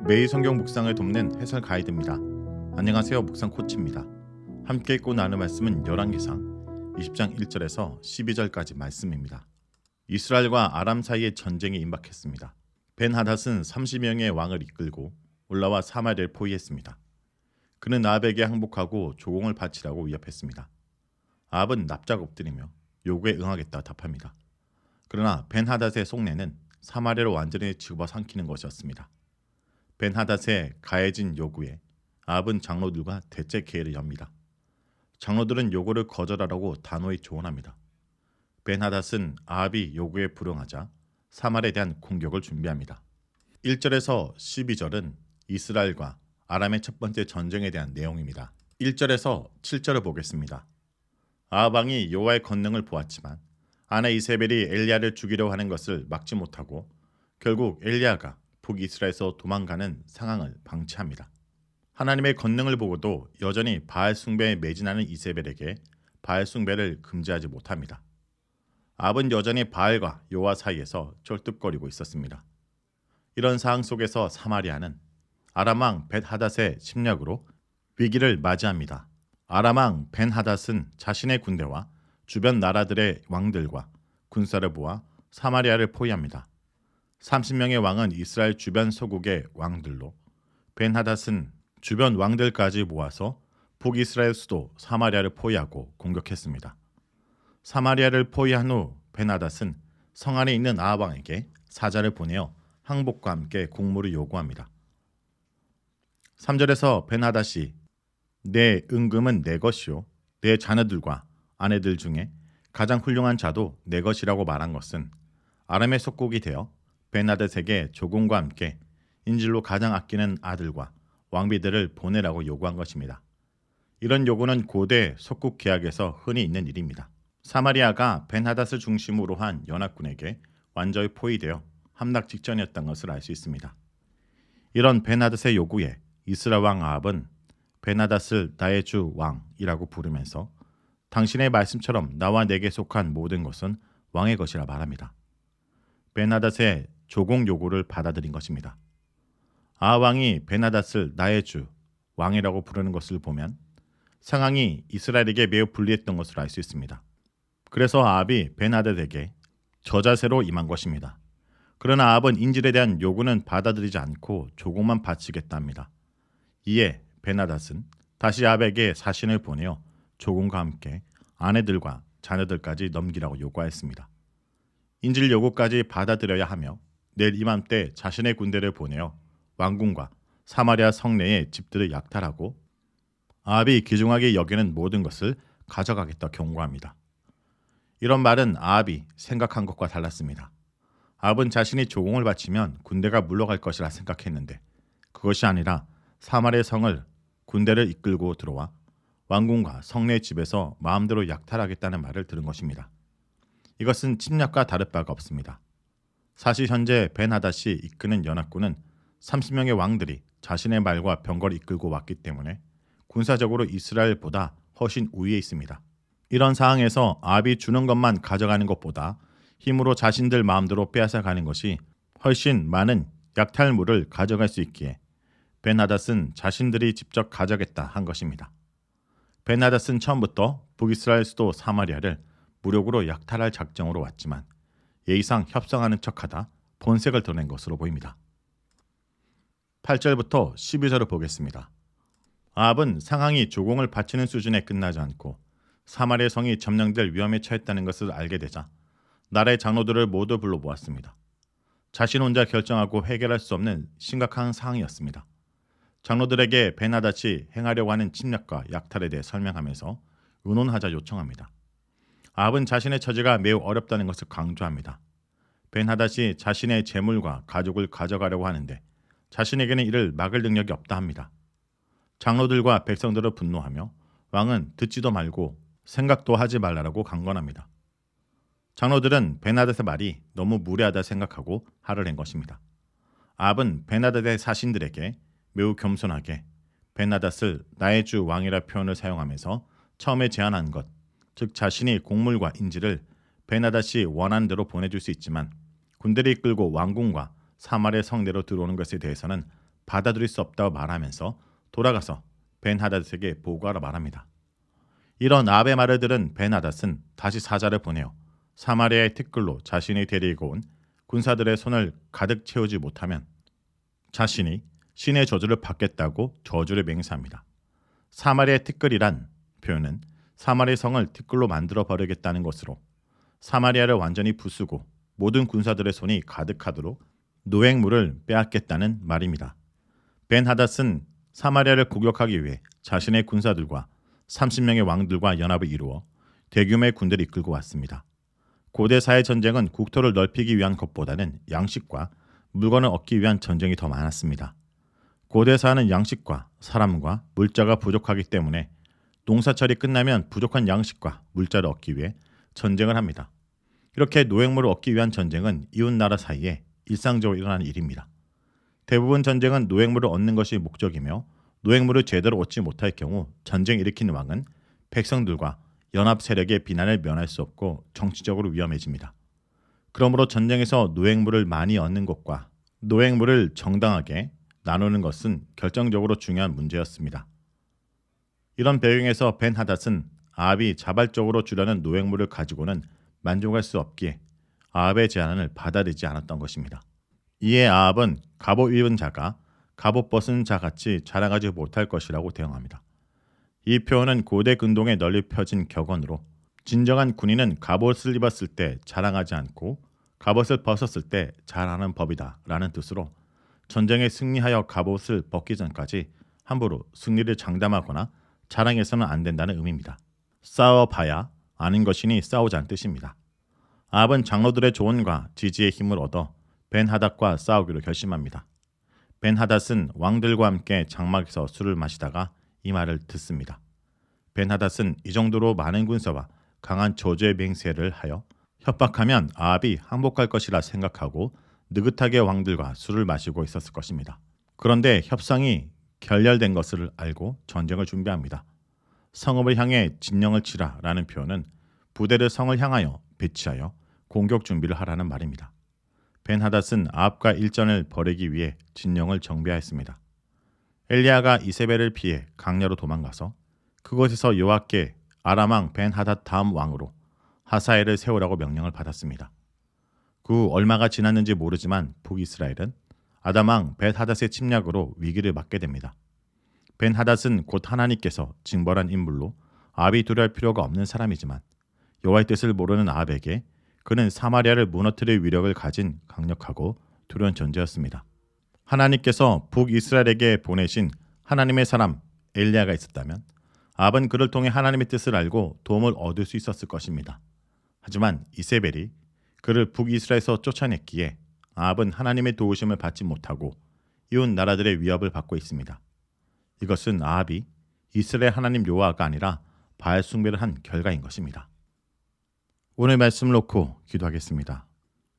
매일 성경 묵상을 돕는 해설 가이드입니다. 안녕하세요. 묵상 코치입니다. 함께 읽고 나눌 말씀은 열왕기상 20장 1절에서 12절까지 말씀입니다. 이스라엘과 아람 사이의 전쟁이 임박했습니다. 벤하닷은 30명의 왕을 이끌고 올라와 사마리아를 포위했습니다. 그는 아합에게 항복하고 조공을 바치라고 위협했습니다. 아합은 납작 엎드리며 요구에 응하겠다 답합니다. 그러나 벤하닷의 속내는 사마리아로 완전히 집어삼키는 것이었습니다. 벤하닷의 가해진 요구에 아합은 장로들과 대책 계획을 엽니다. 장로들은 요구를 거절하라고 단호히 조언합니다. 벤하닷은 아합이 요구에 불응하자 사마리아에 대한 공격을 준비합니다. 1절에서 12절은 이스라엘과 아람의 첫 번째 전쟁에 대한 내용입니다. 1절에서 7절을 보겠습니다. 아합 왕이 여호와의 권능을 보았지만 아내 이세벨이 엘리야를 죽이려 하는 것을 막지 못하고 결국 엘리야가 북이스라엘에서 도망가는 상황을 방치합니다. 하나님의 권능을 보고도 여전히 바알 숭배에 매진하는 이세벨에게 바알 숭배를 금지하지 못합니다. 아합은 여전히 바알과 여호와 사이에서 쩔뚝거리고 있었습니다. 이런 상황 속에서 사마리아는 아람 왕 벳하닷의 침략으로 위기를 맞이합니다. 아람 왕 벤하닷은 자신의 군대와 주변 나라들의 왕들과 군사를 모아 사마리아를 포위합니다. 30명의 왕은 이스라엘 주변 소국의 왕들로 벤하닷은 주변 왕들까지 모아서 북이스라엘 수도 사마리아를 포위하고 공격했습니다. 사마리아를 포위한 후 벤하닷은 성 안에 있는 아합 왕에게 사자를 보내어 항복과 함께 공물을 요구합니다. 3절에서 벤하닷이 내 은금은 내 것이요 내 자녀들과 아내들 중에 가장 훌륭한 자도 내 것이라고 말한 것은 아람의 속국이 되어 벤하닷에게 조공과 함께 인질로 가장 아끼는 아들과 왕비들을 보내라고 요구한 것입니다. 이런 요구는 고대 속국 계약에서 흔히 있는 일입니다. 사마리아가 벤하닷을 중심으로 한 연합군에게 완전히 포위되어 함락 직전이었던 것을 알 수 있습니다. 이런 벤하닷의 요구에 이스라엘 왕 아합은 벤하닷을 나의 주 왕이라고 부르면서 당신의 말씀처럼 나와 내게 속한 모든 것은 왕의 것이라 말합니다. 벤하닷의 조공 요구를 받아들인 것입니다. 아합 왕이 벤하닷을 나의 주 왕이라고 부르는 것을 보면 상황이 이스라엘에게 매우 불리했던 것을 알 수 있습니다. 그래서 아합이 벤하닷에게 저자세로 임한 것입니다. 그러나 아합은 인질에 대한 요구는 받아들이지 않고 조공만 바치겠다 합니다. 이에 벤하닷은 다시 아합에게 사신을 보내어 조공과 함께 아내들과 자녀들까지 넘기라고 요구하였습니다. 인질 요구까지 받아들여야 하며 내일 이맘때 자신의 군대를 보내어 왕궁과 사마리아 성내의 집들을 약탈하고 아합이 귀중하게 여기는 모든 것을 가져가겠다 경고합니다. 이런 말은 아합이 생각한 것과 달랐습니다. 아합은 자신이 조공을 바치면 군대가 물러갈 것이라 생각했는데 그것이 아니라 사마리아 성을 군대를 이끌고 들어와 왕궁과 성내 집에서 마음대로 약탈하겠다는 말을 들은 것입니다. 이것은 침략과 다를 바가 없습니다. 사실 현재 벤하닷이 이끄는 연합군은 30명의 왕들이 자신의 말과 병거를 이끌고 왔기 때문에 군사적으로 이스라엘보다 훨씬 우위에 있습니다. 이런 상황에서 아합이 주는 것만 가져가는 것보다 힘으로 자신들 마음대로 빼앗아 가는 것이 훨씬 많은 약탈물을 가져갈 수 있기에 벤하닷은 자신들이 직접 가져겠다 한 것입니다. 벤하닷은 처음부터 북이스라엘 수도 사마리아를 무력으로 약탈할 작정으로 왔지만 예의상 협상하는 척하다 본색을 드러낸 것으로 보입니다. 8절부터 12절을 보겠습니다. 아합은 상황이 조공을 바치는 수준에 끝나지 않고 사마리아 성이 점령될 위험에 처했다는 것을 알게 되자 나라의 장로들을 모두 불러 모았습니다. 자신 혼자 결정하고 해결할 수 없는 심각한 상황이었습니다. 장로들에게 벤하닷이 행하려고 하는 침략과 약탈에 대해 설명하면서 의논하자 요청합니다. 아합은 자신의 처지가 매우 어렵다는 것을 강조합니다. 벤하닷이 자신의 재물과 가족을 가져가려고 하는데 자신에게는 이를 막을 능력이 없다 합니다. 장로들과 백성들을 분노하며 왕은 듣지도 말고 생각도 하지 말라고 강권합니다. 장로들은 벤하닷의 말이 너무 무례하다 생각하고 화를 낸 것입니다. 아합은 벤하닷의 사신들에게 매우 겸손하게 벤하닷을 나의 주 왕이라 표현을 사용하면서 처음에 제안한 것, 즉 자신이 곡물과 인질을 벤하닷이 원하는 대로 보내줄 수 있지만 군대를 이끌고 왕궁과 사마리아 성내로 들어오는 것에 대해서는 받아들일 수 없다고 말하면서 돌아가서 벤하닷에게 보고하라 말합니다. 이런 아합의 말을 들은 벤하닷은 다시 사자를 보내어 사마리아의 티끌로 자신이 데리고 온 군사들의 손을 가득 채우지 못하면 자신이 신의 저주를 받겠다고 저주를 맹세합니다. 사마리아의 티끌이란 표현은 사마리아 성을 티끌로 만들어 버리겠다는 것으로 사마리아를 완전히 부수고 모든 군사들의 손이 가득하도록 노획물을 빼앗겠다는 말입니다. 벤하닷은 사마리아를 공격하기 위해 자신의 군사들과 30명의 왕들과 연합을 이루어 대규모의 군대를 이끌고 왔습니다. 고대사의 전쟁은 국토를 넓히기 위한 것보다는 양식과 물건을 얻기 위한 전쟁이 더 많았습니다. 고대사는 양식과 사람과 물자가 부족하기 때문에 농사철이 끝나면 부족한 양식과 물자를 얻기 위해 전쟁을 합니다. 이렇게 노획물을 얻기 위한 전쟁은 이웃나라 사이에 일상적으로 일어나는 일입니다. 대부분 전쟁은 노획물을 얻는 것이 목적이며 노획물을 제대로 얻지 못할 경우 전쟁을 일으키는 왕은 백성들과 연합 세력의 비난을 면할 수 없고 정치적으로 위험해집니다. 그러므로 전쟁에서 노획물을 많이 얻는 것과 노획물을 정당하게 나누는 것은 결정적으로 중요한 문제였습니다. 이런 배경에서 벤하닷은 아합이 자발적으로 주려는 노획물을 가지고는 만족할 수 없기에 아합의 제안을 받아들이지 않았던 것입니다. 이에 아합은 갑옷 입은 자가 갑옷 벗은 자같이 자랑하지 못할 것이라고 대응합니다. 이 표현은 고대 근동에 널리 펴진 격언으로 진정한 군인은 갑옷을 입었을 때 자랑하지 않고 갑옷을 벗었을 때 자랑하는 법이다 라는 뜻으로 전쟁에 승리하여 갑옷을 벗기 전까지 함부로 승리를 장담하거나 자랑해서는 안 된다는 의미입니다. 싸워봐야 아는 것이니 싸우자는 뜻입니다. 아합은 장로들의 조언과 지지의 힘을 얻어 벤하닷과 싸우기로 결심합니다. 벤하닷은 왕들과 함께 장막에서 술을 마시다가 이 말을 듣습니다. 벤하닷은 이 정도로 많은 군사와 강한 저주의 맹세를 하여 협박하면 아합이 항복할 것이라 생각하고 느긋하게 왕들과 술을 마시고 있었을 것입니다. 그런데 협상이 결렬된 것을 알고 전쟁을 준비합니다. 성읍을 향해 진영을 치라 라는 표현은 부대를 성을 향하여 배치하여 공격 준비를 하라는 말입니다. 벤하닷은 아합과 일전을 벌이기 위해 진영을 정비하였습니다. 엘리야가 이세벨을 피해 강야로 도망가서 그곳에서 여호와께 아람 왕 벤하닷 다음 왕으로 하사엘을 세우라고 명령을 받았습니다. 그 후 얼마가 지났는지 모르지만 북이스라엘은 아담 왕 벤하닷의 침략으로 위기를 맞게 됩니다. 벤하닷은 곧 하나님께서 징벌한 인물로 아합이 두려울 필요가 없는 사람이지만 여호와의 뜻을 모르는 아합에게 그는 사마리아를 무너뜨릴 위력을 가진 강력하고 두려운 존재였습니다. 하나님께서 북이스라엘에게 보내신 하나님의 사람 엘리야가 있었다면 아합은 그를 통해 하나님의 뜻을 알고 도움을 얻을 수 있었을 것입니다. 하지만 이세벨이 그를 북이스라엘에서 쫓아냈기에 아합은 하나님의 도우심을 받지 못하고 이웃 나라들의 위협을 받고 있습니다. 이것은 아합이 이스라엘 하나님 여호와가 아니라 바알 숭배를 한 결과인 것입니다. 오늘 말씀을 놓고 기도하겠습니다.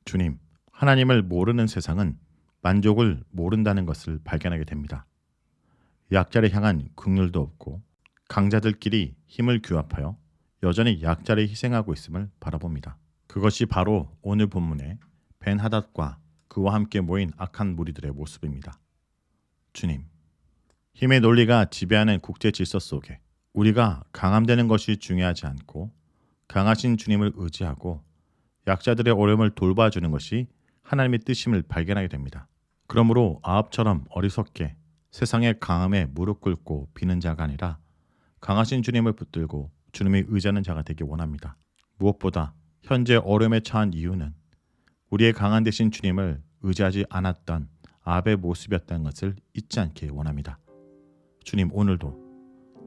주님, 하나님을 모르는 세상은 만족을 모른다는 것을 발견하게 됩니다. 약자를 향한 긍휼도 없고 강자들끼리 힘을 규합하여 여전히 약자를 희생하고 있음을 바라봅니다. 그것이 바로 오늘 본문의 벤하닷과 그와 함께 모인 악한 무리들의 모습입니다. 주님, 힘의 논리가 지배하는 국제 질서 속에 우리가 강함되는 것이 중요하지 않고 강하신 주님을 의지하고 약자들의 어려움을 돌봐주는 것이 하나님의 뜻임을 발견하게 됩니다. 그러므로 아합처럼 어리석게 세상의 강함에 무릎 꿇고 비는 자가 아니라 강하신 주님을 붙들고 주님이 의지하는 자가 되기 원합니다. 무엇보다 현재 어려움에 처한 이유는 우리의 강한 되신 주님을 의지하지 않았던 아합의 모습이었다는 것을 잊지 않기 원합니다. 주님, 오늘도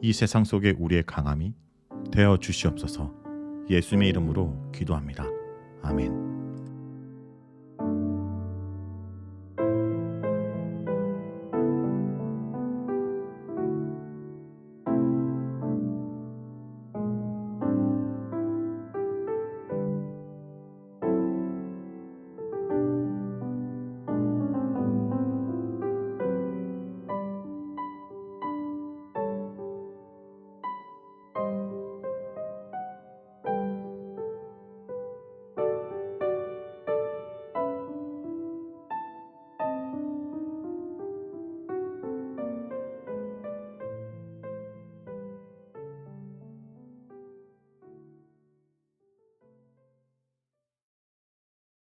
이 세상 속에 우리의 강함이 되어 주시옵소서. 예수님의 이름으로 기도합니다. 아멘.